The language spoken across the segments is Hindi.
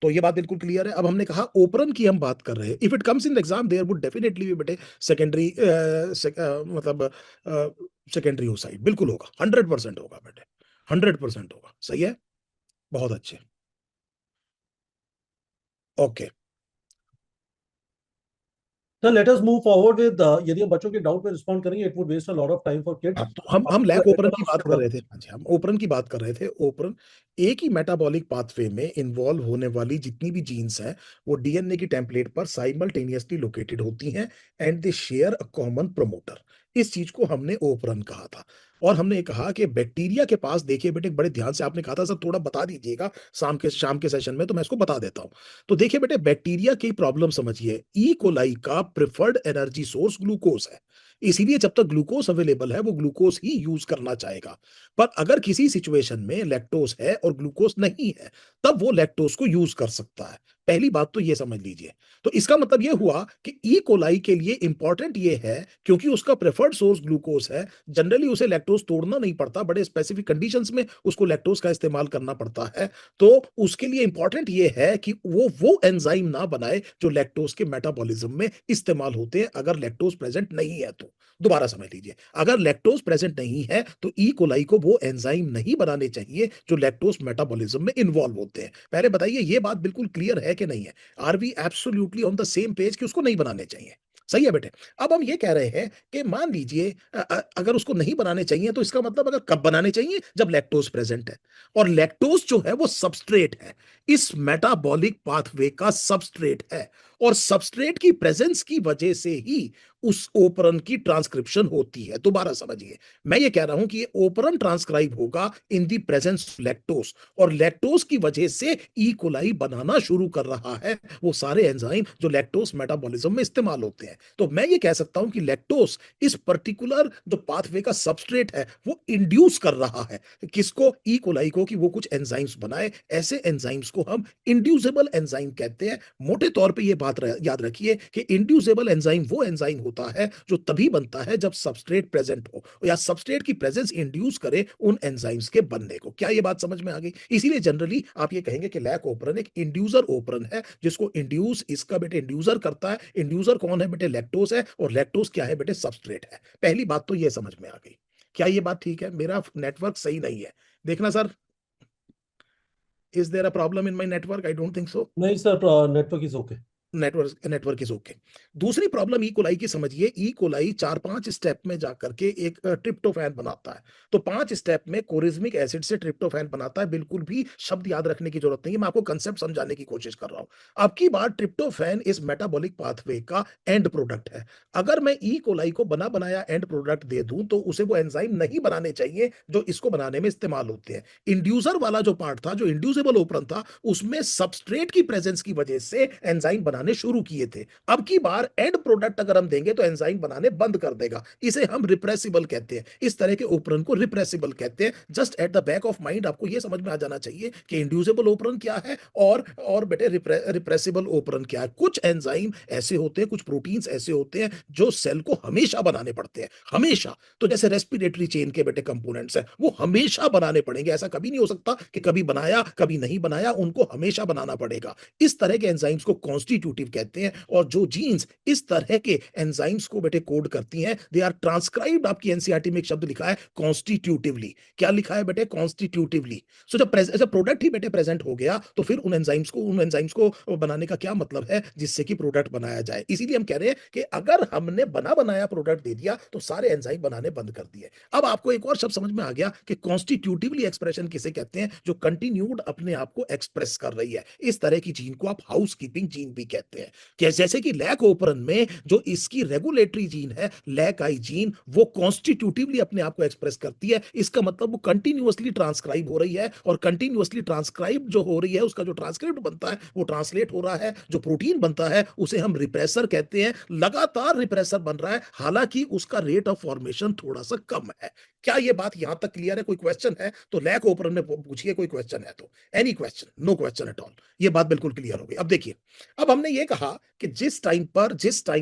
तो ये बात बिल्कुल क्लियर है। अब हमने कहा ओपरन की हम बात कर रहे हैं, if it comes in the exam there would definitely be बेटे सेकेंडरी, मतलब सेकेंडरी ओसाइट बिल्कुल होगा, 100% होगा बेटे, 100% होगा। सही है, बहुत अच्छे। Okay, sir let us move forward with, यदि हम बच्चों के डाउट पे रिस्पॉन्ड करेंगे it would waste a lot of time for kids. हाँ, तो हम लैक ओपरन की बात कर रहे थे। हाँ जी, हम ओपरन की बात कर रहे थे। ओपरन एक ही मेटाबॉलिक पाथवे में इन्वॉल्व होने वाली जितनी भी जीन्स हैं वो डीएनए की टेम्पलेट पर साइमल्टेनियसली लोकेटेड होती हैं and they share a common promoter. इस चीज को हमने ओपरन कहा था। और हमने कहा कि बैक्टीरिया के पास, देखिए बेटे बड़े ध्यान से, आपने कहा था सर थोड़ा बता दीजिएगा शाम के सेशन में, तो मैं इसको बता देता हूं। तो देखिए बेटे, बैक्टीरिया की प्रॉब्लम समझिए। ई कोलाई का प्रिफर्ड एनर्जी सोर्स ग्लूकोज है, इसीलिए जब तक ग्लूकोज अवेलेबल है वो ग्लूकोज ही यूज करना चाहेगा। पर अगर किसी सिचुएशन में लैक्टोज है और ग्लूकोज नहीं है, तब वो लैक्टोज को यूज कर सकता है। पहली बात तो ये समझ लीजिए। तो इसका मतलब ये हुआ कि ई कोलाई के लिए इंपॉर्टेंट ये है, क्योंकि उसका प्रेफर्ड सोर्स ग्लूकोज है, जनरली उसे लैक्टोज तोड़ना नहीं पड़ता, बड़े स्पेसिफिक कंडीशंस में उसको लैक्टोज का इस्तेमाल करना पड़ता है। तो उसके लिए इंपॉर्टेंट ये है कि वो एंजाइम ना बनाए जो लैक्टोज के मेटाबॉलिज्म में इस्तेमाल होते हैं, अगर लैक्टोज प्रेजेंट नहीं है तो। दोबारा समझ लीजिए, अगर लैक्टोज प्रेजेंट नहीं है तो ई कोलाई को वो एंजाइम नहीं बनाने चाहिए जो लैक्टोज मेटाबॉलिज्म में इन्वॉल्व होते हैं। पहले बताइए ये बात बिल्कुल क्लियर है कि नहीं है? Are we absolutely on the same page कि उसको नहीं बनाने चाहिए? सही है बेटे। अब हम ये कह रहे हैं कि मान लीजिए अगर उसको नहीं बनाने चाहिए तो इसका मतलब अगर कब बनाने चाहिए? जब लैक्टोज प्रेजेंट है। और लैक्टोज जो है वो सबस्ट्रेट है, इस मेटाबॉलिक पाथवे का सबस्ट्रेट है। और सबस्ट्रेट की प्रेजेंस की वजह से ही उस ओपरन की ट्रांसक्रिप्शन होती है। दोबारा समझिए, मैं ये कह रहा हूं कि ये ओपरन ट्रांसक्राइब होगा इन दी प्रेजेंस ऑफ लैक्टोज, और लैक्टोज की वजह से ई कोलाई बनाना शुरू कर रहा है वो सारे एंजाइम जो लैक्टोज मेटाबॉलिज्म में इस्तेमाल होते हैं। तो मैं ये कह सकता हूं कि लैक्टोज इस पर्टिकुलर जो पाथवे का सबस्ट्रेट है वो इंड्यूस कर रहा है किसको? ई कोलाई को, कि वो कुछ एंजाइम्स बनाए। ऐसे एंजाइम्स को हम इंड्यूसेबल एंजाइम कहते हैं। मोटे तौर पे ये बात याद रखिए कि इंड्यूसेबल एंजाइम वो एंजाइम होता है जो तभी बनता है जब सबस्ट्रेट प्रेजेंट हो या सबस्ट्रेट की प्रेजेंस इंड्यूस करे उन एंजाइम्स के बनने को। क्या ये बात समझ में आ गई? इसीलिए जनरली आप ये कहेंगे कि लैक ओपरन एक इंड्यूसर ओपरन है, जिसको इंड्यूस इसका बेटे इंड्यूसर करता है। इंड्यूसर कौन है बेटे? लैक्टोज है। और लैक्टोज क्या है बेटे? सबस्ट्रेट है। पहली बात तो ये समझ में आ गई। क्या ये बात ठीक है? मेरा नेटवर्क सही नहीं है, देखना sir. Is there a problem in my network? I don't think so. नहीं sir, network is okay. Network is okay. दूसरी प्रॉब्लम ई कोलाई की समझिए। ई कोलाई 4-5 स्टेप में जाकर के एक ट्रिप्टोफैन बनाता है। तो 5 स्टेप में कोरिज्मिक एसिड से ट्रिप्टोफैन बनाता है। बिल्कुल भी शब्द याद रखने की जरूरत नहीं है, मैं आपको कंसेप्ट समझाने की कोशिश कर रहा हूं। अब की बार ट्रिप्टोफैन इस मेटाबॉलिक पाथवे का एंड प्रोडक्ट है। अगर मैं ई कोलाई को बना बनाया एंड प्रोडक्ट दे दूं तो उसे वो एंजाइम नहीं बनाने चाहिए जो इसको बनाने में इस्तेमाल होते हैं। इंड्यूसर वाला जो पार्ट था, जो इंड्यूसेबल ओपरन था, उसमें सबस्ट्रेट की प्रेजेंस की वजह से एंजाइम बनाने शुरू किए थे। अब की बार एंड प्रोडक्ट अगर हम देंगे तो एंजाइम बनाने बंद कर देगा। इसे हम रिप्रेसिबल कहते हैं। इस तरह के ओपरन को रिप्रेसिबल कहते हैं। Just at the back of mind आपको यह समझ में आ जाना चाहिए कि इंड्यूसेबल ओपरन क्या है और बेटे रिप्रेसिबल ओपरन क्या है। कुछ एंजाइम ऐसे होते हैं, कुछ प्रोटीन्स ऐसे होते हैं जो सेल को हमेशा बनाने पड़ते हैं, हमेशा। तो जैसे रेस्पिरेटरी चेन के बेटे कंपोनेंट्स हैं, वो हमेशा बनाने पड़ेंगे। ऐसा कभी नहीं हो सकता कि कभी बनाया कभी नहीं बनाया, उनको हमेशा बनाना पड़ेगा। इस तरह के एंजाइम्स को कॉन्स्टिट्यूटिव कहते हैं। और जो जीन्स इस तरह के एंजाइम्स को बेटे कोड करती हैं, दे आर ट्रांसक्राइब्ड। आपकी एनसीईआरटी में एक शब्द लिखा है कॉन्स्टिट्यूटिवली। क्या लिखा है बेटे? कॉन्स्टिट्यूटिवली। सो जब प्रोडक्ट ही बेटे प्रेजेंट हो गया तो फिर उन एंजाइम्स को बनाने का क्या मतलब है जिससे कि प्रोडक्ट बनाया जाए? इसीलिए हम कह रहे हैं कि अगर हमने बना बनाया प्रोडक्ट दे दिया तो सारे एंजाइम बनाने बंद कर दिए। अब आपको एक और शब्द समझ में आ गया कि कॉन्स्टिट्यूटिवली एक्सप्रेशन किसे कहते हैं? जो कंटिन्यूड अपने आप को एक्सप्रेस कर रही है। इस तरह की जीन को आप हाउस कीपिंग जीन भी कहते हैं। कि जैसे कि लैक ओपरन में जो इसकी रेगुलेटरी जीन है, लैक आई जीन, वो कॉन्स्टिट्यूटिवली अपने आप को एक्सप्रेस करती है। इसका मतलब वो कंटिन्यूअसली ट्रांसक्राइब हो रही है, और कंटिन्यूअसली ट्रांसक्राइब जो हो रही है उसका जो ट्रांसक्रिप्ट बनता है वो ट्रांसलेट हो रहा है। जो प्रोटीन बनता है उसे हम रिप्रेसर कहते हैं। लगातार रिप्रेसर बन रहा है, हालांकि उसका रेट ऑफ फॉर्मेशन थोड़ा सा कम है। क्या ये बात यहां तक क्लियर है? कोई क्वेश्चन है तो लैक ओपरन में पूछिए, कोई क्वेश्चन है तो। Any question? No question at all. ये बात बिल्कुल क्लियर हो गई। अब देखिए, अब हमने ये कहा कि जिस टाइम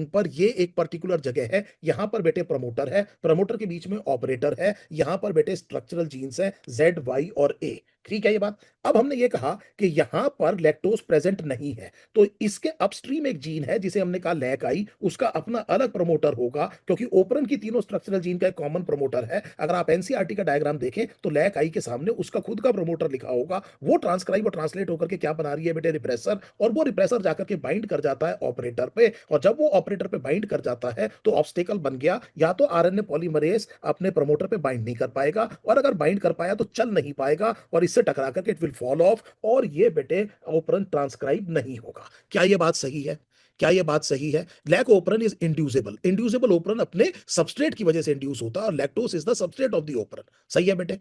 पर ये एक पर्टिकुलर जगह है, यहां पर बेटे प्रमोटर है, प्रमोटर के बीच में ऑपरेटर है, यहां पर बेटे स्ट्रक्चरल जीन्स है Z Y और A। ठीक है ये बात। अब हमने ये कहा कि यहां पर लैक्टोज प्रेजेंट नहीं है, तो इसके अपस्ट्रीम एक जीन है जिसे हमने कहा लैक आई, उसका अपना अलग प्रमोटर होगा, क्योंकि ओपरन की तीनों स्ट्रक्चरल जीन का एक कॉमन प्रमोटर है। अगर आप एनसीईआरटी का डायग्राम देखें तो लैक आई के सामने उसका खुद का प्रमोटर लिखा होगा, वो ट्रांसक्राइब और ट्रांसलेट होकर के क्या बना रही है बेटे, रिप्रेसर, और वो रिप्रेसर जाकर के बाइंड कर जाता है ऑपरेटर पे, और जब वो ऑपरेटर पे बाइंड कर जाता है तो ऑब्स्टेकल बन गया, या तो आरएनए पॉलीमरेज अपने प्रमोटर पे बाइंड नहीं कर पाएगा, और अगर बाइंड कर पाया तो चल नहीं पाएगा, और इससे टकरा करके इट विल फॉल ऑफ, और ये बेटे ओपरन ट्रांसक्राइब नहीं होगा। क्या ये बात सही है? क्या ये बात सही है? Lac operon is inducible, inducible operon अपने सबस्ट्रेट की वजह से इंड्यूस होता है, और lactose is the substrate of the operon. सही है बेटे?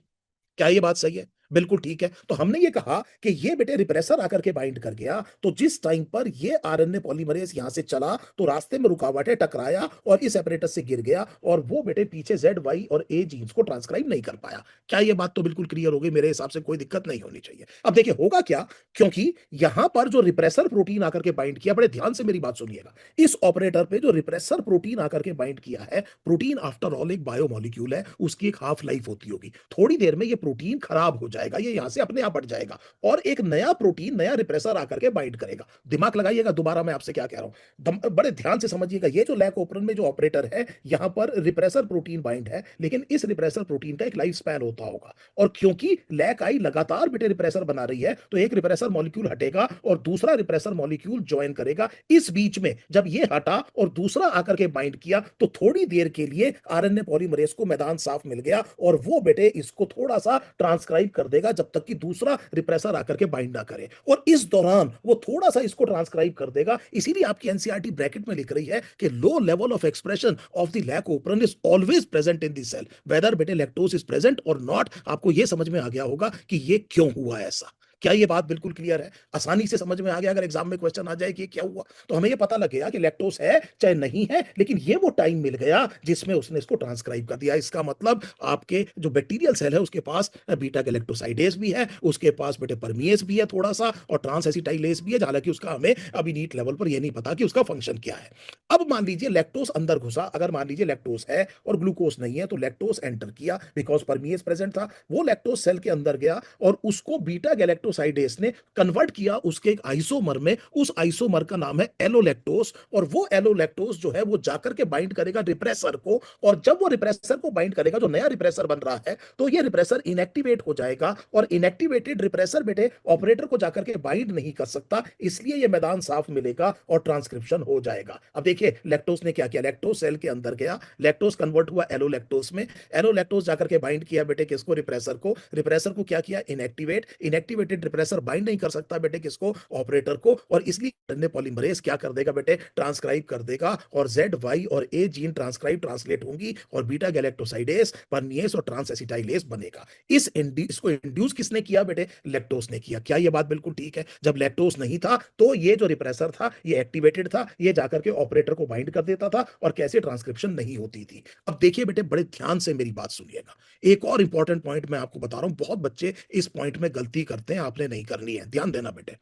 क्या ये बात सही है? बिल्कुल ठीक है। तो हमने ये कहा कि ये बेटे रिप्रेसर आकर के बाइंड कर गया, तो जिस टाइम पर ये आरएनए पॉलीमरेज यहां से चला तो रास्ते में रुकावटें टकराया और इस एपरेटस से गिर गया, और वो बेटे पीछे जेड वाई और ए जीन्स को ट्रांसक्राइब नहीं कर पाया। क्या ये बात तो बिल्कुल क्लियर हो गई? मेरे हिसाब से कोई दिक्कत नहीं होनी चाहिए। अब देखिए होगा क्या, क्योंकि यहां पर जो रिप्रेसर प्रोटीन आकर के बाइंड किया, बड़े ध्यान से मेरी बात सुनिएगा, इस ऑपरेटर पे जो रिप्रेसर प्रोटीन आकर के बाइंड किया है, प्रोटीन आफ्टर ऑल एक बायोमोलिक्यूल है, उसकी एक हाफ लाइफ होती होगी, थोड़ी देर में ये प्रोटीन खराब हो जाएगा, ये यहां से अपने आप हट जाएगा, और एक नया प्रोटीन नया रिप्रेसर आकर के बाइंड करेगा। दिमाग लगाइएगा, दोबारा मैं आपसे क्या कह रहा हूं, बड़े ध्यान से समझिएगा। ये जो लैक ओपरन में जो ऑपरेटर है, यहां पर रिप्रेसर प्रोटीन बाइंड है, लेकिन इस रिप्रेसर प्रोटीन का एक लाइफ स्पैन होता होगा, और क्योंकि लैक आई लगातार बेटे रिप्रेसर बना रही है, तो एक रिप्रेसर मॉलिक्यूल हटेगा और दूसरा रिप्रेसर मॉलिक्यूल ज्वाइन करेगा। इस बीच में जब ये हटा और दूसरा आकर के बाइंड किया, तो थोड़ी देर के लिए आरएनए पॉलीमरेज को मैदान साफ मिल गया, और वो बेटे इसको थोड़ा सा ट्रांसक्राइब कर देगा जब तक कि दूसरा रिप्रेसर आकर के बाइंड ना करे, और इस दौरान वो थोड़ा सा इसको ट्रांसक्राइब कर देगा। इसीलिए आपकी एनसीईआरटी ब्रैकेट में लिख रही है कि low level of expression of the lac operon is always present in the cell, whether बेटे लैक्टोज इज प्रेजेंट और नॉट। आपको ये समझ में आ गया होगा कि ये क्यों हुआ ऐसा। क्या ये बात बिल्कुल क्लियर है? आसानी से समझ में आ गया। अगर एग्जाम में क्वेश्चन आ जाए कि क्या हुआ, तो हमें ये पता लग गया कि लैक्टोज है चाहे नहीं है, लेकिन ये वो टाइम मिल गया जिसमें उसने इसको ट्रांसक्राइब कर दिया। इसका मतलब आपके जो बैक्टीरियल सेल है उसके पास बीटा गैलेक्टोसाइडेज भी है, उसके पास बेटे परमिएज भी है थोड़ा सा, और ट्रांस एसिटाइलेज भी है, हालांकि उसका हमें अभी नीट लेवल पर ये नहीं पता कि उसका फंक्शन क्या है। अब मान लीजिए लैक्टोज अंदर घुसा, अगर मान लीजिए लैक्टोज है और ग्लूकोज नहीं है, तो लैक्टोज एंटर किया बिकॉज परमिएज प्रेजेंट था, वो लैक्टोज सेल के अंदर गया और उसको बीटा गैलेक्टोसाइडेज ने कन्वर्ट किया उसके एक आइसोमर में, उस आइसोमर का नाम है एलोलैक्टोज, और वो एलोलैक्टोज जो है वो जाकर के बाइंड करेगा रिप्रेसर को, और जब वो रिप्रेसर को बाइंड करेगा, जो नया रिप्रेसर बन रहा है, तो ये रिप्रेसर इनएक्टिवेट हो जाएगा, और इनएक्टिवेटेड रिप्रेसर बेटे ऑपरेटर को जाकर के बाइंड नहीं कर सकता, इसलिए ये मैदान साफ मिलेगा और ट्रांसक्रिप्शन हो जाएगा। अब देखिए लैक्टोज ने क्या किया, लैक्टोज सेल के अंदर गया, लैक्टोज कन्वर्ट हुआ एलोलैक्टोज में, एलोलैक्टोज जाकर के बाइंड किया बेटे किसको, रिप्रेसर को, रिप्रेसर को क्या किया, इनएक्टिवेट, इनएक्टिवेटेड रिप्रेसर बाइंड नहीं कर सकता बेटे किसको, ऑपरेटर को, और इसलिए आरएनए पॉलीमरेज क्या कर देगा बेटे, ट्रांसक्राइब कर देगा, और जेड वाई और ए जीन ट्रांसक्राइब ट्रांसलेट होंगी, और बीटा गैलेक्टोसाइडेज परनिएज और ट्रांस एसिटाइलेज बनेगा। इसको इंड्यूस किसने किया बेटे, लैक्टोज ने किया। क्या ये बात बिल्कुल ठीक है? जब लैक्टोज नहीं था तो ये जो रिप्रेसर था ये एक्टिवेटेड था, ये जाकर के ऑपरेटर को बाइंड कर देता था, और कैसे ट्रांसक्रिप्शन नहीं होती थी। अब देखिए बेटे बड़े ध्यान से मेरी बात सुनिएगा, एक और इंपॉर्टेंट पॉइंट मैं आपको बता रहा हूं, बहुत बच्चे इस पॉइंट में गलती करते हैं, आपने नहीं करनी है, ध्यान देना बेटे।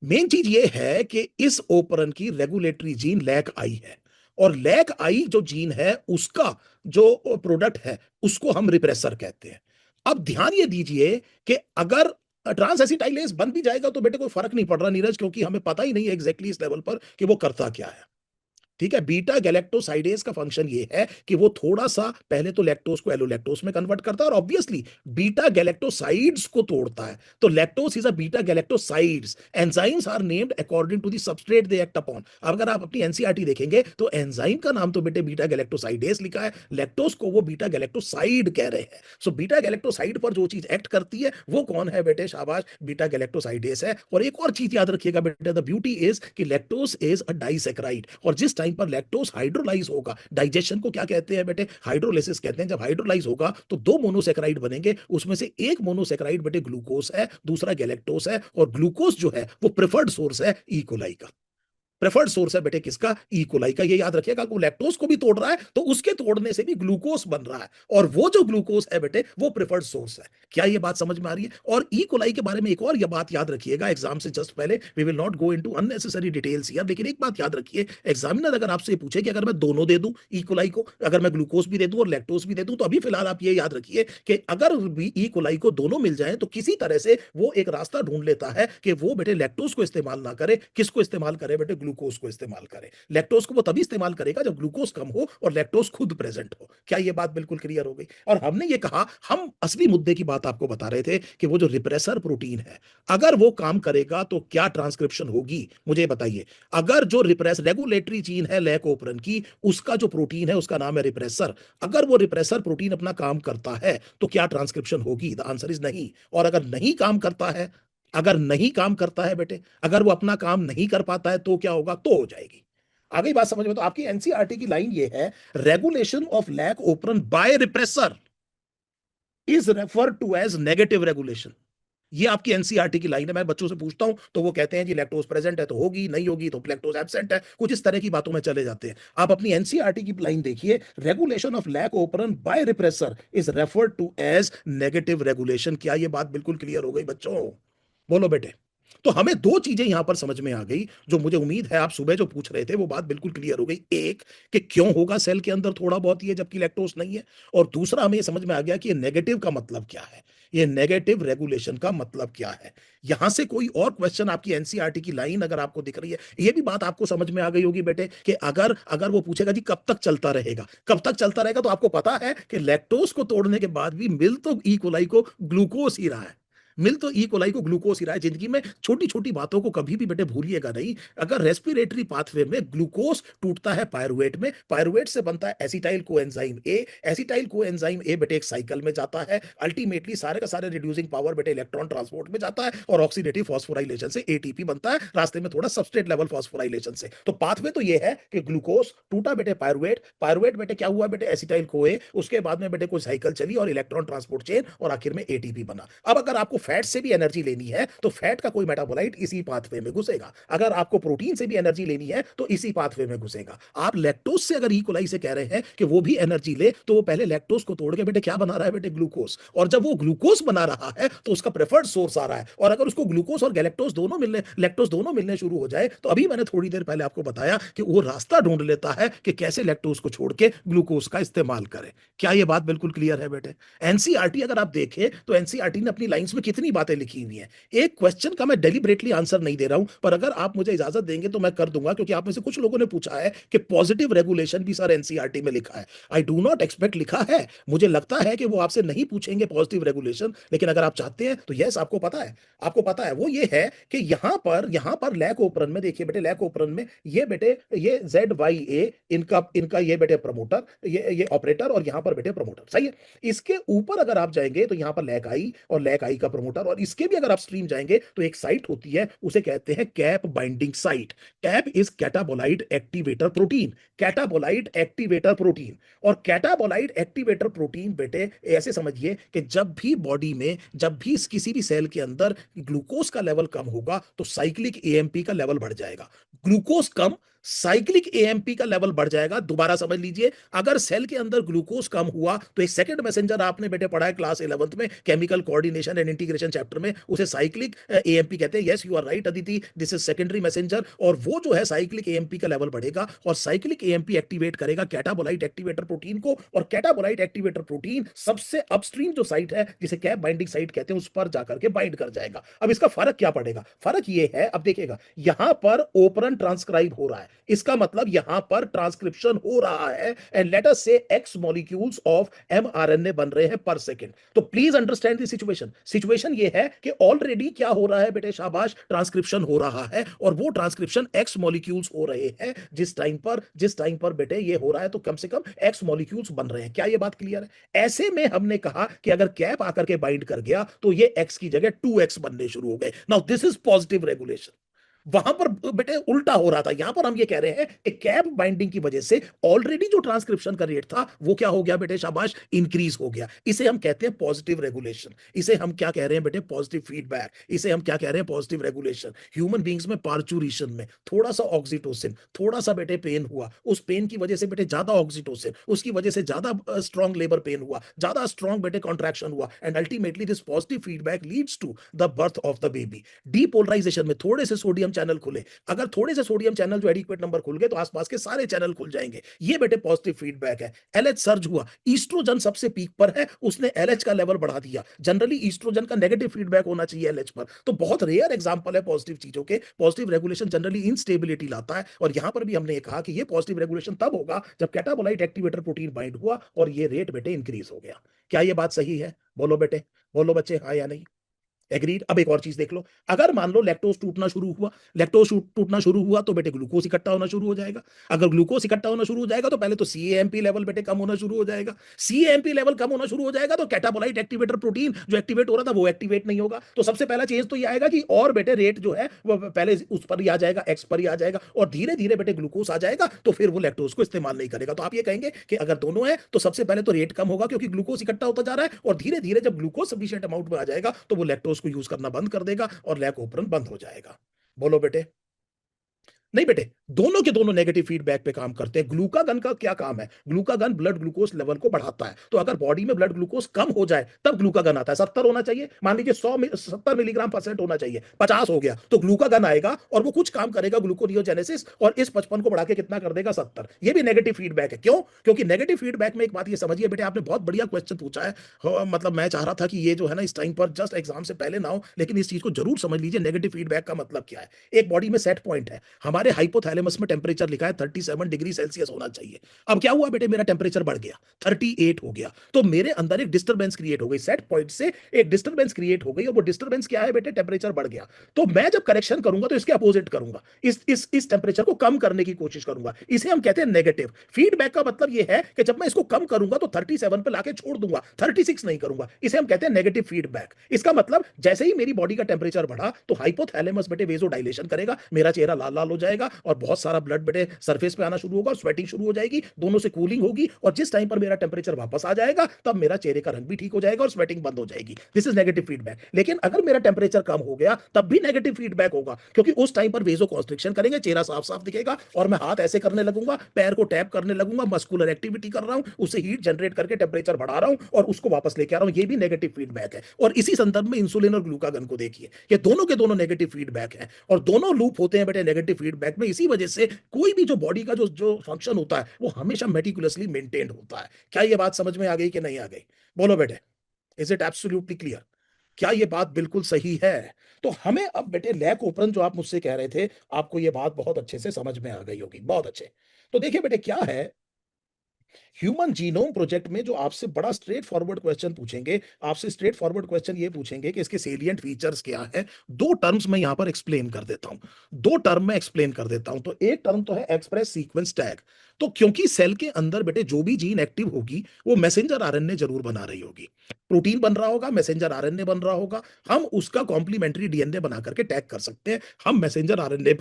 मेन चीज ये है कि इस ओपरन की रेगुलेटरी जीन लैक आई है, और लैक आई जो जीन है उसका जो प्रोडक्ट है उसको हम रिप्रेसर कहते हैं। अब ध्यान ये दीजिए कि अगर ट्रांस एसिटाइलेज बन भी जाएगा तो बेटे कोई फर्क नहीं पड़ रहा नीरज, क्योंकि हमें पता ही नहीं है एग्जैक्टली इस लेवल पर कि वो करता क्या है। ठीक है, बीटा गैलेक्टोसाइडेज का फंक्शन ये है कि वो थोड़ा सा पहले तो लैक्टोज को एलोलैक्टोज में कन्वर्ट करता है, और ऑब्वियसली बीटा गैलेक्टोसाइड्स को तोड़ता है, तो lactose is a beta galactosides, enzymes are named according to the substrate they act upon. अगर आप अपनी एनसीईआरटी देखेंगे तो एंजाइम का नाम तो बेटे बीटा गैलेक्टोसाइडेज लिखा है, लैक्टोज को वो बीटा गैलेक्टोसाइड कह रहे हैं। सो बीटा गैलेक्टोसाइड पर जो चीज एक्ट करती है वो कौन है बेटे, शाबाश, बीटा गैलेक्टोसाइडेज है। और एक और चीज याद रखिएगा बेटे, द ब्यूटी इज कि लैक्टोज इज अ डाइसैकेराइड, और जिस टाइम पर लैक्टोज हाइड्रोलाइज होगा, डाइजेशन को क्या कहते हैं बेटे, हाइड्रोलिसिस कहते हैं, जब हाइड्रोलाइज होगा तो दो मोनोसेकेराइड बनेंगे, उसमें से एक मोनोसेकेराइड बेटे ग्लूकोज है, दूसरा गैलेक्टोज है, और ग्लूकोज जो है वो प्रेफर्ड सोर्स है ई कोलाई का। प्रेफर्ड सोर्स है बेटे किसका, ई कोलाई का। ये याद रखिएगा, वो लैक्टोज को भी तोड़ रहा है तो उसके तोड़ने से भी ग्लूकोज बन रहा है, और वो जो ग्लूकोज है बेटे वो प्रेफर्ड सोर्स है। क्या ये बात समझ में आ रही है? और ई कोलाई के बारे में एक और ये बात याद रखिएगा, एग्जाम से जस्ट पहले, we will not go into unnecessary details here, लेकिन एक बात याद रखिए, एग्जामिनर अगर आपसे पूछे कि अगर मैं दोनों दे दूं ई कोलाई को, अगर मैं ग्लूकोज भी दे दूं और लैक्टोज भी दे दूं, तो अभी फिलहाल आप ये याद रखिए कि अगर ई कोलाई को दोनों मिल जाए तो किसी तरह से वो एक रास्ता ढूंढ लेता है कि वो बेटे लैक्टोज को इस्तेमाल ना करे, किसको इस्तेमाल करे बेटे, ग्लूकोज को इस्तेमाल करे। लैक्टोज को वो तभी इस्तेमाल करेगा जब ग्लूकोज कम हो और लैक्टोज खुद प्रेजेंट हो। क्या ये बात बिल्कुल क्लियर हो गई? और हमने ये कहा, हम असली मुद्दे की बात आपको बता रहे थे कि वो जो रिप्रेसर प्रोटीन है, अगर वो काम करेगा तो क्या ट्रांसक्रिप्शन होगी, मुझे बताइए। अगर जो रिप्रेस रेगुलेटरी जीन है लैक ओपरन की, उसका जो प्रोटीन है उसका नाम है रिप्रेसर, अगर वो रिप्रेसर प्रोटीन अपना काम करता है तो क्या ट्रांसक्रिप्शन होगी? द आंसर इज नहीं। और अगर नहीं काम करता है, अगर नहीं काम करता है बेटे, अगर वो अपना काम नहीं कर पाता है तो क्या होगा? तो हो जाएगी। आ गई बात समझ में? तो आपकी एनसीईआरटी की लाइन ये है, regulation of lac operon by repressor is referred to as negative regulation. ये आपकी एनसीईआरटी की लाइन है। मैं बच्चों से पूछता हूं तो वो कहते हैं जी लैक्टोज प्रेजेंट है तो होगी, नहीं होगी तो लैक्टोज एब्सेंट है, कुछ इस तरह की बातों में चले जाते हैं। आप अपनी एनसीईआरटी की लाइन देखिए, regulation of lac operon by repressor is referred to as negative regulation. क्या ये बात बिल्कुल क्लियर हो गई बच्चों? बोलो बेटे। तो हमें दो चीजें यहां पर समझ में आ गई, जो मुझे उम्मीद है आप सुबह जो पूछ रहे थे वो बात बिल्कुल क्लियर हो गई। एक, कि क्यों होगा सेल के अंदर थोड़ा बहुत ये जबकि लैक्टोज नहीं है, और दूसरा हमें ये समझ में आ गया कि ये नेगेटिव का मतलब क्या है, ये नेगेटिव रेगुलेशन का मतलब क्या है। यहां से कोई और क्वेश्चन आपकी एनसीईआरटी की लाइन अगर आपको दिख रही है, ये भी बात आपको समझ में आ गई होगी बेटे, कि अगर अगर वो पूछेगा जी कब तक चलता रहेगा, कब तक चलता रहेगा, तो आपको पता है कि लैक्टोज को तोड़ने के बाद भी मिल तो ई कोलाई को ग्लूकोज ही रहा है, मिल तो ई कोलाई को ग्लूकोज ही रहा है। जिंदगी में छोटी छोटी बातों को कभी भी बेटे भूलिएगा नहीं। अगर रेस्पिरेटरी पाथवे में ग्लूकोज टूटता है पायरुवेट में, पायरुवेट से बनता है acetyl coenzyme A, acetyl coenzyme A बेटे एक साइकिल में जाता है, अल्टीमेटली सारे का सारे रिड्यूसिंग पावर बेटे इलेक्ट्रॉन ट्रांसपोर्ट में जाता है, और ऑक्सीडेटिव फॉस्फोराइलेशन से एटीपी बनता है, रास्ते में थोड़ा सबस्ट्रेट लेवल फॉस्फोराइलेशन से। तो पाथवे तो ये है कि ग्लूकोज टूटा बेटे पायरुवेट, पायरुवेट बेटे क्या हुआ बेटे, एसिटाइल कोए, उसके बाद में बेटे कोई साइकिल चली और इलेक्ट्रॉन ट्रांसपोर्ट चेन, और आखिर में एटीपी बना। अब अगर आपको फैट से भी एनर्जी लेनी है तो फैट का कोई मेटाबोलाइट इसी पाथवे में घुसेगा, अगर आपको प्रोटीन से भी एनर्जी लेनी है तो इसी पाथवे में घुसेगा। आप लैक्टोज से अगर ई कोलाई से कह रहे हैं कि वो भी एनर्जी ले, तो वो पहले लैक्टोज को तोड़ के बेटे क्या बना रहा है बेटे, ग्लूकोज, और जब वो ग्लूकोज बना रहा है तो उसका प्रेफर्ड सोर्स आ रहा है, और अगर उसको ग्लूकोज और गैलेक्टोज दोनों मिलने, लैक्टोज दोनों मिलने शुरू हो जाए, तो अभी मैंने थोड़ी देर पहले आपको बताया कि वो रास्ता ढूंढ लेता है कि कैसे लैक्टोज को छोड़ के ग्लूकोज का इस्तेमाल करे। क्या ये बात बिल्कुल क्लियर है बेटे? एनसीईआरटी अगर आप देखें तो एनसीईआरटी ने अपनी लाइंस में कितनी बातें लिखी हुई हैं। एक क्वेश्चन का मैं डेलिबरेटली आंसर नहीं दे रहा हूं, पर अगर आप मुझे इजाजत देंगे तो मैं कर दूंगा, क्योंकि आप में से कुछ लोगों ने पूछा है कि पॉजिटिव रेगुलेशन भी सर एनसीईआरटी में लिखा है। आई डू नॉट एक्सपेक्ट लिखा है, मुझे लगता है कि वो आपसे नहीं पूछेंगे पॉजिटिव रेगुलेशन, लेकिन अगर आप चाहते हैं तो यस, आपको पता है, आपको पता है वो ये है कि यहां पर लैक ओपरन में देखिए बेटे, लैक ओपरन में ये बेटे, ये ZYA इनका इनका ये बेटे प्रमोटर, ये ऑपरेटर, और यहां पर बेटे प्रमोटर, सही है। इसके ऊपर अगर आप जाएंगे तो यहां पर लैक आई, और लैक आई का प्रमोटर, और इसके भी अगर आप स्ट्रीम जाएंगे तो एक साइट होती है, उसे कहते हैं cap binding site. Cap is catabolite activator protein, catabolite activator protein. और कैटाबोलाइट एक्टिवेटर प्रोटीन बेटे ऐसे समझिए कि जब भी बॉडी में, जब भी किसी भी सेल के अंदर ग्लूकोज का लेवल कम होगा तो साइक्लिक एएमपी का लेवल बढ़ जाएगा। ग्लूकोज कम, साइक्लिक एएमपी का लेवल बढ़ जाएगा। दोबारा समझ लीजिए, अगर सेल के अंदर ग्लूकोज कम हुआ तो एक सेकंड मैसेंजर आपने बेटे पढ़ा है क्लास 11th में, chemical coordination and integration chapter में, उसे साइक्लिक एएमपी कहते हैं। Yes, you are right Aditi, this is secondary messenger, और वो जो है साइक्लिक एएमपी का लेवल बढ़ेगा, और साइक्लिक एएमपी एक्टिवेट करेगा कैटाबोलाइट एक्टिवेटर प्रोटीन को, और कैटाबोलाइट एक्टिवेटर प्रोटीन सबसे अपस्ट्रीम जो साइट है जिसे कैप बाइंडिंग साइट कहते हैं, उस पर जाकर के बाइंड कर जाएगा। अब इसका फर्क क्या पड़ेगा? फर्क ये है, अब देखिएगा, यहां पर ओपरन ट्रांसक्राइब हो रहा है, इसका मतलब यहां पर ट्रांसक्रिप्शन हो रहा है, एंड लेट अस से एक्स मॉलिक्यूल्स ऑफ एमआरएनए बन रहे हैं पर सेकंड। तो please understand the situation. Situation ये है कि ऑलरेडी क्या हो रहा है बेटे, शाबाश, ट्रांसक्रिप्शन हो रहा है, और वो ट्रांसक्रिप्शन एक्स मॉलिक्यूल्स हो रहे हैं। जिस टाइम पर बेटे ये हो रहा है तो कम से कम एक्स मॉलिक्यूल्स बन रहे हैं। क्या ये बात क्लियर है? ऐसे में हमने कहा कि अगर कैप आकर के बाइंड कर गया तो ये एक्स की जगह 2x बनने शुरू हो गए। Now this is positive regulation. वहां पर बेटे उल्टा हो रहा था। यहां पर हम ये कह रहे हैं कि कैप बाइंडिंग की वजह से ऑलरेडी जो ट्रांसक्रिप्शन का रेट था वो क्या हो गया बेटे, शाबाश, इंक्रीज हो गया। इसे हम कहते हैं पॉजिटिव रेगुलेशन। इसे हम क्या कह रहे हैं बेटे, पॉजिटिव फीडबैक। इसे हम क्या कह रहे हैं, पॉजिटिव रेगुलेशन। ह्यूमन बींग्स में पार्चुरेशन में थोड़ा सा ऑक्सीटोसिन, थोड़ा सा बेटे पेन हुआ, उस पेन की वजह से बेटे ज्यादा ऑक्सीटोसिन, उसकी वजह से ज्यादा स्ट्रॉन्ग लेबर पेन हुआ, ज्यादा स्ट्रॉन्ग बेटे कॉन्ट्रैक्शन हुआ, and ultimately this positive feedback leads to the birth of the baby. Depolarization में थोड़े से सोडियम चैनल खुले, अगर थोड़े से सोडियम चैनल जो एडिक्वेट नंबर खुल गए तो आसपास के सारे चैनल खुल जाएंगे। ये बेटे पॉजिटिव फीडबैक है। एलएच सर्ज हुआ, ईस्ट्रोजन सबसे पीक पर है, उसने एलएच का लेवल बढ़ा दिया। जनरली ईस्ट्रोजन का नेगेटिव फीडबैक होना चाहिए एलएच पर। तो बहुत रेयर एग्जांपल है पॉजिटिव चीजों के। पॉजिटिव रेगुलेशन जनरली इंस्टेबिलिटी लाता है, और यहां पर भी हमने कहा कि ये पॉजिटिव रेगुलेशन तब होगा जब कैटाबोलाइट एक्टिवेटर प्रोटीन बाइंड हुआ और ये रेट बेटे इंक्रीज हो गया। क्या ये बात सही है? बोलो बेटे, बोलो बच्चे, हाँ या नहीं? एग्रीड। अब एक और चीज देख लो, अगर मान लो लैक्टोज टूटना शुरू हुआ, लैक्टोज टूटना शुरू हुआ तो बेटे ग्लूकोज इकट्ठा होना शुरू हो जाएगा। अगर ग्लूकोज इकट्ठा होना शुरू हो जाएगा तो पहले तो सीएएमपी लेवल बेटे कम होना शुरू हो जाएगा। सीएएमपी लेवल कम होना शुरू हो जाएगा तो कैटाबोलाइट एक्टिवेटर प्रोटीन जो एक्टिवेट हो रहा था वो एक्टिवेट नहीं होगा। तो सबसे पहला चेंज तो ये आएगा कि और बेटे रेट जो है वो पहले उस पर ही आ जाएगा, एक्स पर ही आ जाएगा, और धीरे धीरे बेटे ग्लूकोज आ जाएगा, तो फिर वो लैक्टोज को इस्तेमाल नहीं करेगा। तो आप ये कहेंगे कि अगर दोनों है तो सबसे पहले तो रेट कम होगा क्योंकि ग्लूकोज इकट्ठा होता जा रहा है, और धीरे धीरे जब ग्लूकोज सफिशिएंट अमाउंट में आ जाएगा तो वो लैक्टोज को यूज करना बंद कर देगा और लैक ओपरन बंद हो जाएगा। बोलो बेटे। नहीं बेटे, दोनों के दोनों नेगेटिव फीडबैक पे काम करते हैं। ग्लूकागन का क्या काम है? ग्लूकागन ब्लड ग्लूकोज लेवल को बढ़ाता है। तो अगर बॉडी में ब्लड ग्लूकोज कम हो जाए तब ग्लूकागन आता है। 70 होना चाहिए, मान लीजिए 70 मिलीग्राम परसेंट होना चाहिए, 50 हो गया तो ग्लूकागन आएगा और वो कुछ काम करेगा ग्लूकोनियोजेनेसिस, और इस 55 को बढ़ा के कितना कर देगा, 70। ये भी नेगेटिव फीडबैक है। क्यों? क्योंकि नेगेटिव फीडबैक में एक बात ये समझिए बेटे, आपने बहुत बढ़िया क्वेश्चन पूछा है। मतलब मैं चाह रहा था कि ये जो है ना इस टाइम पर जस्ट एग्जाम से पहले ना हो, लेकिन इस चीज को जरूर समझ लीजिए नेगेटिव फीडबैक का मतलब क्या है। एक बॉडी में सेट पॉइंट है, हमारे हाइपोथैलेमस में टेम्परेचर लिखा है 37 डिग्री सेल्सियस होना चाहिए। अब क्या हुआ बेटे, मेरा टेम्परेचर बढ़ गया, 38 हो गया, तो मेरे अंदर एक डिस्टर्बेंस क्रिएट हो गई, सेट पॉइंट से एक डिस्टर्बेंस क्रिएट हो गई, और वो डिस्टर्बेंस क्या है बेटे, टेम्परेचर बढ़ गया। तो मैं जब करेक्शन करूंगा तो इसके अपोजिट करूंगा, इस टेम्परेचर को कम करने की कोशिश करूंगा। इसे हम कहते हैं नेगेटिव फीडबैक। का मतलब ये है कि जब मैं इसको कम करूंगा तो 37 पे लाके छोड़ दूंगा, 36 नहीं करूंगा। इसे हम कहते हैं नेगेटिव फीडबैक। इसका मतलब जैसे ही मेरी बॉडी का टेम्परेचर बढ़ा तो हाइपोथैलेमस बेटे वेजो डायलेशन करेगा, मेरा चेहरा लाल लाल हो जाएगा और बहुत सारा ब्लड बेटे सरफेस पे आना शुरू होगा, स्वेटिंग शुरू हो जाएगी, दोनों से कूलिंग होगी, और जिस टाइम पर मेरा टेम्परेचर वापस आ जाएगा तब मेरा चेहरे का रंग भी ठीक हो जाएगा और स्वेटिंग बंद हो जाएगी। This is negative feedback. लेकिन अगर मेरा टेम्परेचर कम हो गया तब भी नेगेटिव फीडबैक होगा, क्योंकि उस टाइम पर वेजो कॉन्स्ट्रिक्शन करेंगे, चेहरा साफ साफ दिखेगा, और मैं हाथ ऐसे करने लगूंगा, पैर को टैप करने लगूंगा, मस्कुलर एक्टिविटी कर रहा हूं, उससे हीट जनरेट करके टेम्परेचर बढ़ा रहा हूं और उसको वापस लेके आ रहा हूं। ये भी नेगेटिव फीडबैक है। और इसी संदर्भ में इंसुलिन और ग्लूकागन को देखिए, ये दोनों के दोनों नेगेटिव फीडबैक है, और दोनों लूप होते हैं बेटे नेगेटिव फीडबैक में। इसी वजह से कोई भी जो बॉडी का जो जो फंक्शन होता है वो हमेशा मेटिकुलसली मेंटेन्ड होता है। क्या ये बात समझ में आ गई कि नहीं आ गई? बोलो बेटे, इज इट एब्सोल्युटली क्लियर? क्या ये बात बिल्कुल सही है? तो हमें अब बेटे लैक ओपरन जो आप मुझसे कह रहे थे, आपको ये बात बहुत अच्छे से समझ में आ गई होगी, बहुत अच्छे। तो देखिए बेटे क्या है, ह्यूमन जीनोम प्रोजेक्ट में जो आपसे बड़ा स्ट्रेट फॉरवर्ड क्वेश्चन पूछेंगे, आपसे स्ट्रेट फॉरवर्ड क्वेश्चन ये पूछेंगे कि इसके सेलिएंट फीचर्स क्या है। दो टर्म्स में यहां पर एक्सप्लेन कर देता हूं, दो टर्म में एक्सप्लेन कर देता हूं। तो एक टर्म तो है एक्सप्रेस सीक्वेंस टैग। तो क्योंकि सेल के अंदर बेटे जो भी जीन एक्टिव होगी वो मैसेंजर आरएनए जरूर बना रही होगी, प्रोटीन बन रहा होगा, मैसेंजर आरएनए बन रहा होगा, हम उसका कॉम्प्लीमेंट्री डीएनए बना करके टैग कर सकते हैं। हम मैसेंजर आरएनए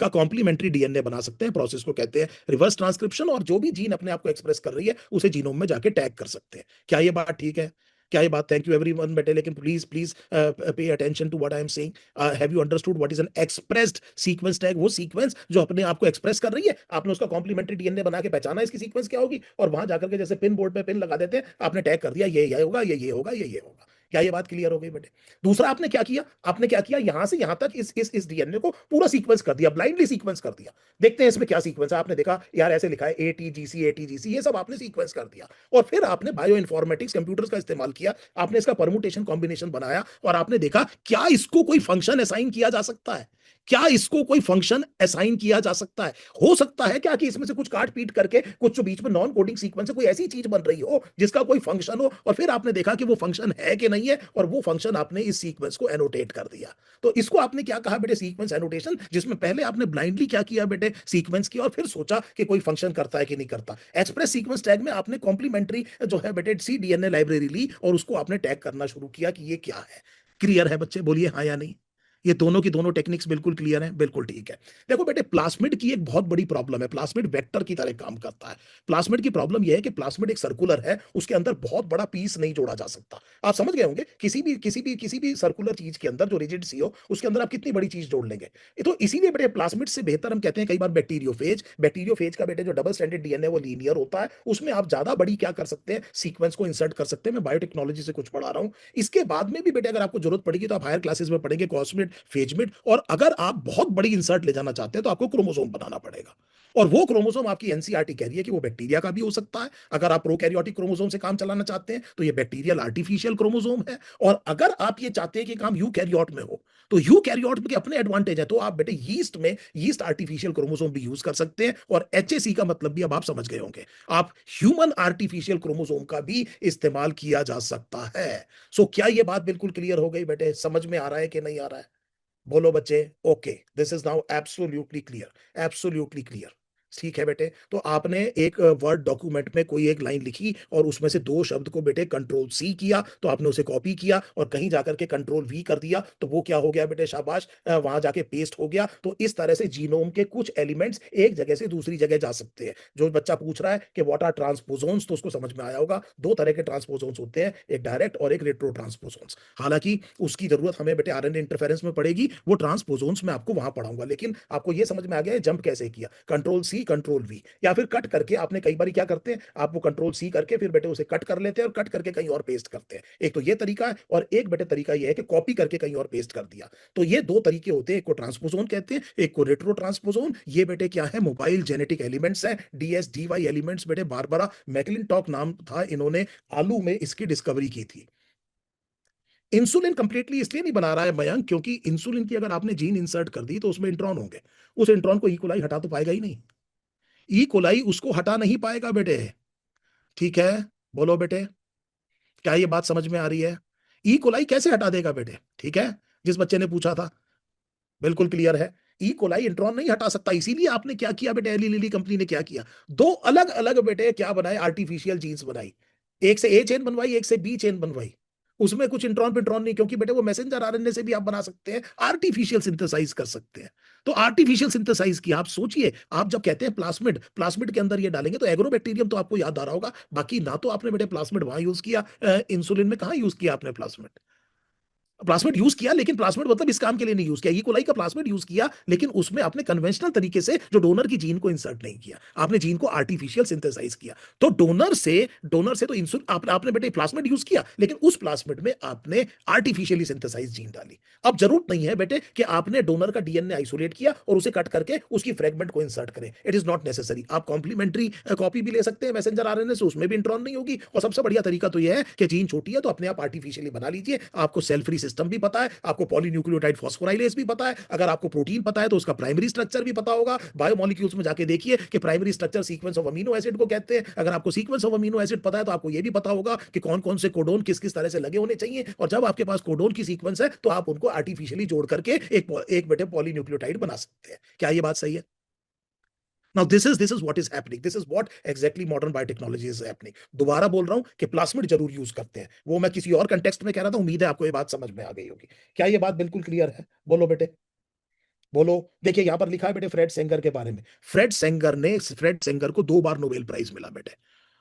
का कॉम्प्लीमेंट्री डीएनए बना सकते हैं, प्रोसेस को कहते हैं रिवर्स ट्रांसक्रिप्शन, और जो भी जीन अपने आप को एक्सप्रेस कर रही है उसे जीनोम में जाके टैग कर सकते हैं। क्या ये बात ठीक है? क्या ये बात, थैंक यू एवरीवन बेटे, लेकिन please please pay attention to what I am saying. Have you understood what is an expressed sequence tag? वो सीक्वेंस जो अपने आप को एक्सप्रेस कर रही है, आपने उसका कॉम्प्लीमेंट्री डीएनए बना के पहचाना इसकी सीक्वेंस क्या होगी, और वहां जाकर के जैसे पिन बोर्ड पे पिन लगा देते हैं, आपने टैग कर दिया ये होगा, ये होगा, ये होगा। क्या ये बात क्लियर हो गई बेटे? दूसरा आपने क्या किया, आपने क्या किया, यहां से यहां तक इस डीएनए को पूरा सीक्वेंस कर दिया, ब्लाइंडली सीक्वेंस कर दिया। देखते हैं इसमें क्या सीक्वेंस है। आपने देखा यार ऐसे लिखा है एटीजीसी एटीजीसी, ये सब आपने सीक्वेंस कर दिया, और फिर आपने बायो इन्फॉर्मेटिक्स कंप्यूटर्स का इस्तेमाल किया, आपने इसका परमुटेशन कॉम्बिनेशन बनाया, और आपने देखा क्या इसको कोई फंक्शन असाइन किया जा सकता है, क्या इसको कोई फंक्शन असाइन किया जा सकता है? हो सकता है क्या कि इसमें से कुछ काट पीट करके कुछ जो बीच में नॉन कोडिंग सीक्वेंस है कोई ऐसी चीज बन रही हो जिसका कोई फंक्शन हो, और फिर आपने देखा कि वो फंक्शन है कि नहीं है, और वो फंक्शन आपने इस सीक्वेंस को एनोटेट कर दिया। तो इसको आपने क्या कहा बेटे, सीक्वेंस एनोटेशन, जिसमें पहले आपने ब्लाइंडली क्या किया बेटे, सीक्वेंस किया, और फिर सोचा कि कोई फंक्शन करता है कि नहीं करता। एक्सप्रेस सीक्वेंस टैग में आपने कॉम्प्लीमेंट्री जो है बेटे सी डीएनए लाइब्रेरी ली और उसको आपने टैग करना शुरू किया कि ये क्या है। क्लियर है बच्चे? बोलिए हाँ या नहीं। ये दोनों की दोनों टेक्निक्स बिल्कुल क्लियर हैं, बिल्कुल ठीक है। देखो बेटे, प्लास्मिड की एक बहुत बड़ी प्रॉब्लम है, प्लास्मिड वेक्टर की तरह काम करता है। प्लास्मिड की प्रॉब्लम यह है कि प्लास्मिड एक सर्कुलर है, उसके अंदर बहुत बड़ा पीस नहीं जोड़ा जा सकता। आप समझ गए होंगे, किसी भी सर्कुलर चीज के अंदर जो रिजिड सी हो, उसके अंदर आप कितनी बड़ी चीज जोड़ लेंगे। तो इसीलिए बेटे प्लास्मिड से बेहतर हम कहते हैं कई बार बैक्टीरियोफेज का बेटे जो डबल स्टैंडर्ड डीएनए वो लीनियर होता है, उसमें आप ज्यादा बड़ी क्या कर सकते हैं, सीक्वेंस को इंसर्ट कर सकते हैं। मैं बायोटेक्नोलॉजी से कुछ पढ़ा रहा हूं। इसके बाद में भी बेटे अगर आपको जरूरत पड़ेगी तो आप हायर क्लासेस में पढ़ेंगे कॉस्मिड, फेजमिड, और अगर आप बहुत बड़ी इंसर्ट ले जाना चाहते हैं तो आपको क्रोमोसोम बनाना पड़ेगा। और वो क्रोमोसोम आपकी एनसीईआरटी कह रही है कि वो बैक्टीरिया का भी हो सकता है। अगर आप प्रोकैरियोटिक क्रोमोसोम से काम चलाना चाहते हैं तो ये बैक्टीरियल आर्टिफिशियल क्रोमोसोम है। और अगर आप ये चाहते हैं कि काम यूकैरियोट में हो, तो यूकैरियोट के अपने एडवांटेज है। तो आप बेटे यीस्ट में यीस्ट आर्टिफिशियल क्रोमोसोम भी यूज कर सकते हैं, और एचएसी का मतलब भी अब आप समझ गए होंगे। आप ह्यूमन आर्टिफिशियल क्रोमोसोम का भी इस्तेमाल किया जा सकता है। सो क्या ये बात बिल्कुल क्लियर हो गई बेटे? समझ में आ रहा है कि नहीं आ रहा है? बोलो बच्चे। Okay, this is now absolutely clear, absolutely clear. ठीक है बेटे, तो आपने एक वर्ड डॉक्यूमेंट में कोई एक लाइन लिखी और उसमें से दो शब्द को बेटे कंट्रोल सी किया, तो आपने उसे कॉपी किया और कहीं जाकर के कंट्रोल वी कर दिया, तो वो क्या हो गया बेटे? शाबाश, वहां जाके पेस्ट हो गया। तो इस तरह से जीनोम के कुछ एलिमेंट्स एक जगह से दूसरी जगह जा सकते हैं। जो बच्चा पूछ रहा है कि व्हाट आर ट्रांसपोजोन्स, तो उसको समझ में आया होगा, दो तरह के ट्रांसपोजोन्स होते हैं, एक डायरेक्ट और एक रेट्रो ट्रांसपोजोन्स। हालांकि उसकी जरूरत हमें बेटे आरएनए इंटरफेरेंस में पड़ेगी, वो ट्रांसपोजोन्स मैं आपको वहां पढ़ाऊंगा। लेकिन आपको ये समझ में आ गया है जंप कैसे किया, कंट्रोल सी कंट्रोल वी, या फिर कट करके आपने कई बार क्या करते हैं, आप वो कंट्रोल सी करके फिर बेटे उसे कट कर लेते हैं और कट करके कहीं और पेस्ट करते हैं। एक तो ये तरीका है, और एक बेटे तरीका ये है कि कॉपी करके कहीं और पेस्ट कर दिया। तो ये दो तरीके होते हैं, एक को ट्रांसपोजोन कहते हैं, एक को रेट्रो ट्रांसपोजोन। ये बेटे क्या है? मोबाइल जेनेटिक एलिमेंट्स है, डीएसडीवाई एलिमेंट्स। बेटे बारबरा मैकलिनटॉक नाम था, इन्होंने आलू में इसकी डिस्कवरी की थी। इंसुलिन कंप्लीटली इसलिए नहीं बना रहा है मयंक, क्योंकि इंसुलिन की अगर आपने जीन इंसर्ट कर दी तो उसमें इंट्रॉन होंगे, उस इंट्रॉन को इकोलाई हटा तो पाएगा ही नहीं। इकोलाई उसको हटा नहीं पाएगा बेटे। ठीक है, बोलो बेटे, क्या ये बात समझ में आ रही है? इकोलाई कैसे हटा देगा बेटे? ठीक है, जिस बच्चे ने पूछा था, बिल्कुल क्लियर है। इकोलाई इंट्रॉन नहीं हटा सकता। इसीलिए आपने क्या किया बेटे, एली लिली कंपनी ने क्या किया, दो अलग अलग बेटे क्या बनाए, आर्टिफिशियल जीन्स बनाई। एक से ए चेन बनवाई, एक से बी चेन बनवाई। उसमें कुछ इंट्रॉन पिंट्रॉन नहीं, क्योंकि बेटे वो मैसेंजर आरएनए से भी आप बना सकते हैं, आर्टिफिशियल सिंथेसाइज कर सकते हैं। तो आर्टिफिशियल सिंथेसाइज किया। आप सोचिए, आप जब कहते हैं प्लास्मिड, प्लास्मिड के अंदर ये डालेंगे तो एग्रोबैक्टीरियम तो आपको याद आ रहा होगा। बाकी ना तो आपने बेटे प्लास्मिड वहां यूज किया, इंसुलिन में कहां यूज किया आपने प्लास्मिड? प्लास्मिड यूज किया, लेकिन प्लास्मिड मतलब इस काम के लिए नहीं यूज किया। ई कोलाई का प्लास्मिड यूज किया, लेकिन उसमें आपने कन्वेंशनल तरीके से जो डोनर की जीन को इंसर्ट नहीं किया, आपने जीन को आर्टिफिशियल सिंथेसाइज किया। तो डोनर से तो इंसुलिन आपने बेटे प्लास्मिड यूज किया, लेकिन उस प्लास्मिड में आपने आर्टिफिशियली सिंथेसाइज जीन डाली। अब जरूरत नहीं है बेटे कि आपने डोनर का डीएनए आइसोलेट किया और उसे कट करके उसकी फ्रेगमेंट को इंसर्ट करें। It is not necessary. आप कॉम्प्लीमेंट्री कॉपी भी ले सकते हैं मैसेंजर आरएनए से, उसमें भी इंट्रॉन नहीं होगी। और सबसे बढ़िया तरीका तो यह है कि जीन छोटी है तो अपने आप आर्टिफिशियली बना लीजिए। आपको सेल फ्री सिस्टम भी पता है, आपको पॉलीन्यूक्लियोटाइड फॉस्फोराइलेज भी पता है। अगर आपको प्रोटीन पता है तो उसका प्राइमरी स्ट्रक्चर भी पता होगा। बायोमोलिक्यूल्स में जाके देखिए कि primary structure sequence of amino acid को कहते हैं। अगर आपको सीक्वेंस ऑफ अमीनो एसिड पता है तो आपको यह भी पता होगा कि कौन कौन से कोडोन किस किस तरह से लगे होने चाहिए। और जब आपके पास कोडोन की सीक्वेंस है तो आप उनको आर्टिफिशियली जोड़ करके एक बेटे पॉलीन्यूक्लियोटाइड बना सकते हैं। क्या ये बात सही है? Now this is what is happening, this is what exactly modern biotechnology is happening. दोबारा बोल रहा हूं कि प्लास्मिड जरूर यूज करते हैं, वो मैं किसी और कंटेक्स्ट में कह रहा था। उम्मीद है आपको ये बात समझ में आ गई होगी। क्या ये बात बिल्कुल क्लियर है? बोलो बेटे, बोलो। देखिए यहां पर लिखा है बेटे फ्रेड सेंगर के बारे में। फ्रेड सेंगर को 2 बार नोबेल प्राइज मिला बेटे।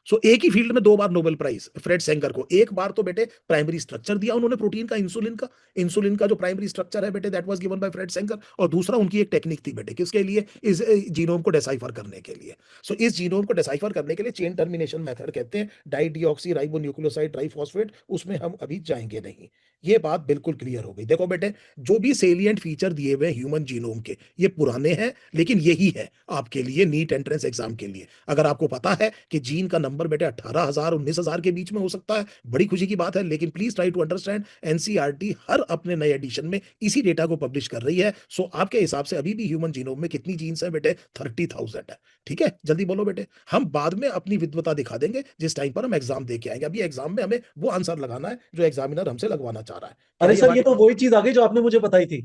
सो एक ही फील्ड में 2 बार नोबेल प्राइज फ्रेड सेंगर को। एक बार तो बेटे प्राइमरी स्ट्रक्चर दिया उन्होंने प्रोटीन का, इंसुलिन का जो प्राइमरी स्ट्रक्चर है बेटे, that was given by Fred Sanger. और दूसरा उनकी एक टेक्निक थी बेटे, किसके लिए? इस जीनोम को डेसाइफर करने के लिए। सो इस जीनोम को डेसाइफर करने के लिए चेन टर्मिनेशन मेथड कहते हैं, dideoxyribonucleoside triphosphate, उसमें हम अभी जाएंगे नहीं। ये बात बिल्कुल क्लियर हो गई। देखो बेटे, जो भी सेलिएंट फीचर दिए हुए ह्यूमन जीनोम के, ये पुराने हैं, लेकिन यही है आपके लिए नीट एंट्रेंस एग्जाम के लिए। अगर आपको पता है कि जीन का नंबर बेटे 18,000 19,000 के बीच में हो सकता है, बड़ी खुशी की बात है। लेकिन please try to understand, NCERT हर अपने नए एडिशन में इसी डेटा को पब्लिश कर रही है। सो आपके हिसाब से अभी भी ह्यूमन जीनोम में कितनी जीन्स है बेटे? 30,000 है। ठीक है, जल्दी बोलो बेटे। हम बाद में अपनी विद्वता दिखा देंगे जिस टाइम पर हम एग्जाम दे के आएंगे। अभी एग्जाम में हमें वो आंसर लगाना है जो एग्जामिनर हमसे लगवाना चाह रहा है। क्या अरे ये सर, ये बात? तो वही चीज आ गई जो आपने मुझे बताई थी,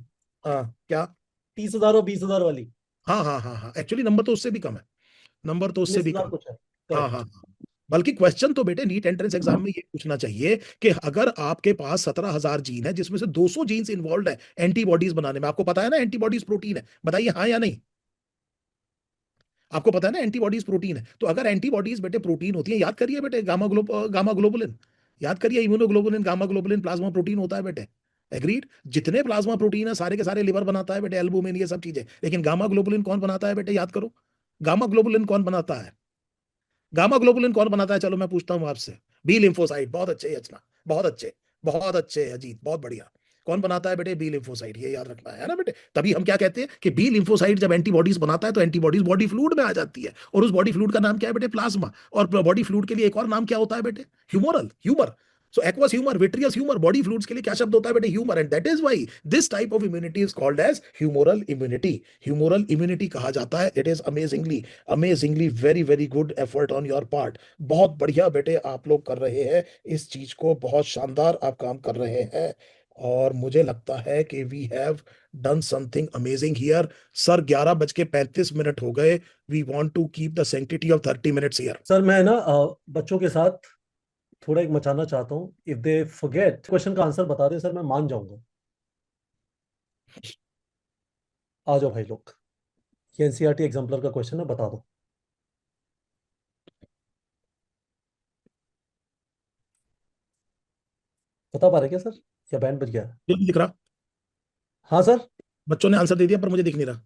हाँ, क्या? 30,000 और 20,000 वाली। हाँ हाँ हाँ हाँ, एक्चुअली नंबर तो उससे भी कम है, नंबर तो उससे उन्नीस भी हजार कम। कुछ है, हाँ हाँ करेक्ट। हाँ। बल्कि क्वेश्चन तो बेटे नीट एंट्रेंस एग्जाम में ये पूछना चाहिए कि अगर आपके पास 17,000 जीन है जिसमें से 200 जीन्स इन्वॉल्व है एंटीबॉडीज बनाने में, आपको पता है ना एंटीबॉडीज प्रोटीन है, बताइए हाँ या नहीं? आपको पता है ना एंटीबॉडीज प्रोटीन है, तो अगर एंटीबॉडीज बेटे प्रोटीन होती है, याद करिए बेटे गामा ग्लोबुलिन, याद करिए immunoglobulin, gamma globulin plasma protein होता है बेटे। एग्रीड? जितने प्लाज्मा प्रोटीन है सारे के सारे लिवर बनाता है बेटे, एल्बुमिन, ये सब चीजें। लेकिन गामा ग्लोबुलिन कौन बनाता है बेटे, याद करो। गामा ग्लोबुलिन कौन बनाता है? गामा ग्लोबुलिन कौन बनाता है? चलो मैं पूछता हूं आपसे। B lymphocyte. बहुत अच्छे यचना, बहुत अच्छे, बहुत अच्छे अजीत, बहुत बढ़िया। कौन बनाता है बेटे? बी लिम्फोसाइट, ये याद रखना है ना बेटे। तभी हम क्या कहते हैं कि बी लिम्फोसाइट जब एंटीबॉडीज बनाता है तो एंटीबॉडीज बॉडी फ्लूइड में आ जाती है, और उस बॉडी फ्लूइड का नाम क्या है बेटे? प्लाज्मा। और बॉडी फ्लूइड के लिए एक और नाम क्या होता है बेटे? Humoral, humour. So aqueous humour, vitreous humour, body fluids के लिए क्या शब्द होता है बेटे? Humour. And that is why this type of immunity is called as humoral immunity. Humoral immunity कहा जाता है। It is amazingly, amazingly very very good effort on your part. बहुत बढ़िया बेटे आप लोग कर रहे हैं इस चीज को, बहुत शानदार आप काम कर रहे हैं। और मुझे लगता है कि we have done something amazing here. Sir 11:35 हो गए। We want to keep the sanctity of 30 minutes here. Sir मैं ना बच्चों के साथ थोड़ा एक मचाना चाहता हूँ। इफ दे फॉरगेट क्वेश्चन का आंसर बता दे सर, मैं मान जाऊंगा। आ जाओ भाई लोग, ये एनसीईआरटी एग्जाम्पलर का क्वेश्चन है, बता दो। बता पा रहे क्या सर, या बैंड बज गया है? मुझे नहीं दिख रहा। हाँ सर। बच्चों ने आंसर दे दिया पर मुझे दिख नहीं रहा।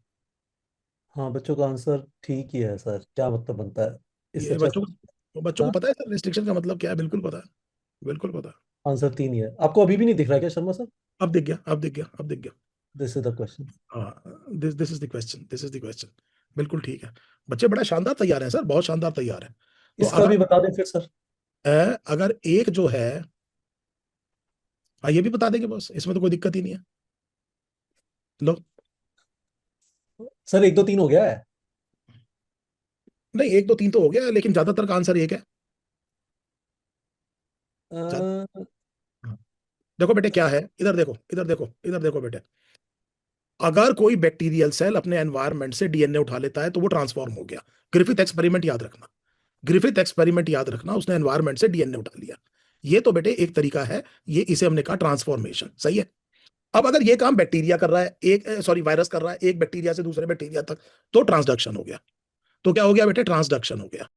हाँ, बच्चों का आंसर ठीक ही है सर, क्या मतलब बनता है इससे ये अच्छा? बच्चों को हाँ, पता है सर रिस्ट्रिक्शन का मतलब क्या है, बिल्कुल पता है, बिल्कुल पता है। आंसर तीन ही है। आपको अभी भी नहीं दिख रहा है क्या शर्मा सर? अब दिख गया, अब दिख गया, अब दिख गया। This is the question. हाँ, this is the question, this is the question. बिल्कुल ठीक है। बच्चे बड़ा शानदार तैयार हैं सर, बहुत शानदार तैयार है। तो इसका भी बता दें फिर सर। अगर एक जो है, हाँ ये भी बता देंगे बस, इसमें तो कोई दिक्कत ही नहीं है। लो। सर एक दो तीन हो गया है। नहीं, 1 2 3 तो हो गया लेकिन ज्यादातर का आंसर एक है। ज्यादा- अ, हाँ। देखो बेटे क्या है, इधर देखो, इधर देखो, इधर देखो बेटे। अगर कोई बैक्टीरियल सेल अपने एनवायरनमेंट से डीएनए उठा लेता है तो वो ट्रांसफॉर्म हो गया। ग्रिफिथ एक्सपेरिमेंट याद रखना, ग्रिफिथ एक्सपेरिमेंट याद रखना, उसने एनवायरनमेंट से डीएनए उठा लिया। ये तो बेटे एक तरीका है, ये इसे हमने कहा ट्रांसफॉर्मेशन, सही है। अब अगर ये काम बैक्टीरिया कर रहा है, एक सॉरी वायरस कर रहा है एक बैक्टीरिया से दूसरे बैक्टीरिया तक, तो ट्रांसडक्शन हो गया। तो क्या हो गया बेटे? ट्रांसडक्शन हो गया।